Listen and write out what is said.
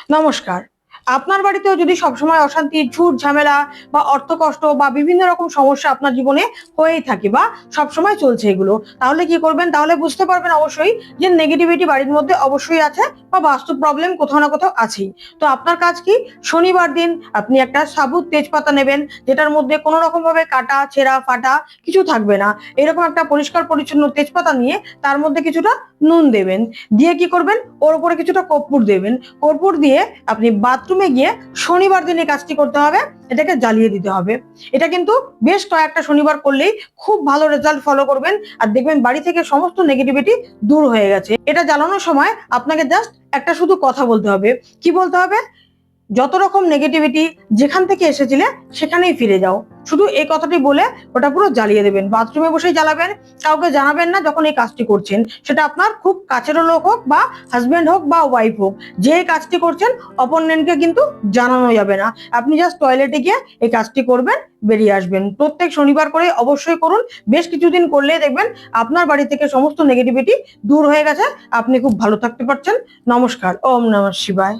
নমস্কার। আপনার বাড়িতেও যদি সবসময় অশান্তি, ঝুট ঝামেলা বা অর্থকষ্ট বা বিভিন্ন রকম সমস্যা আপনার জীবনে হয়েই থাকে বা সবসময় চলছে এগুলো, তাহলে কি করবেন? তাহলে বুঝতে পারবেন অবশ্যই যে নেগেটিভিটি বাড়ির মধ্যে অবশ্যই আছে বা বাস্তু প্রবলেম কোথাও না কোথাও আছেই। তো আপনার কাজ কি? শনিবার দিন আপনি একটা সাবুত তেজপাতা নেবেন, যেটার মধ্যে কোনো রকমভাবে কাটা, ছেঁড়া, ফাটা কিছু থাকবে না। এরকম একটা পরিষ্কার পরিচ্ছন্ন তেজপাতা নিয়ে তার মধ্যে কিছুটা নুন দেবেন। দিয়ে কি করবেন? ওর উপরে কিছুটা কর্পূর দেবেন। কর্পূর দিয়ে আপনি বাথরুমে গিয়ে শনিবার দিন এই কাজটি করতে হবে, এটাকে জ্বালিয়ে দিতে হবে। এটা কিন্তু বেশ কয়েকটা শনিবার করলেই খুব ভালো রেজাল্ট ফলো করবেন, আর দেখবেন বাড়ি থেকে সমস্ত নেগেটিভিটি দূর হয়ে গেছে। এটা জ্বালানোর সময় আপনাকে জাস্ট একটা শুধু কথা বলতে হবে। কি বলতে হবে? যত রকম নেগেটিভিটি যেখান থেকে এসেছিলে সেখানেই ফিরে যাও। শুধু এই কথাটি বলে ওটা পুরো জ্বালিয়ে দেবেন। বাথরুমে বসেই জ্বালাবেন, কাউকে জানাবেন না যখন এই কাজটি করছেন। সেটা আপনার খুব কাছেরও লোক হোক বা হাজবেন্ড হোক বা ওয়াইফ হোক, যে এই কাজটি করছেন অপরনেন্টকে কিন্তু জানানো যাবে না। আপনি জাস্ট টয়লেটে গিয়ে এই কাজটি করবেন, বেরিয়ে আসবেন। প্রত্যেক শনিবার করে অবশ্যই করুন। বেশ কিছুদিন করলেই দেখবেন আপনার বাড়ি থেকে সমস্ত নেগেটিভিটি দূর হয়ে গেছে। আপনি খুব ভালো থাকতে পারছেন। নমস্কার। ওম নমঃ শিবায়।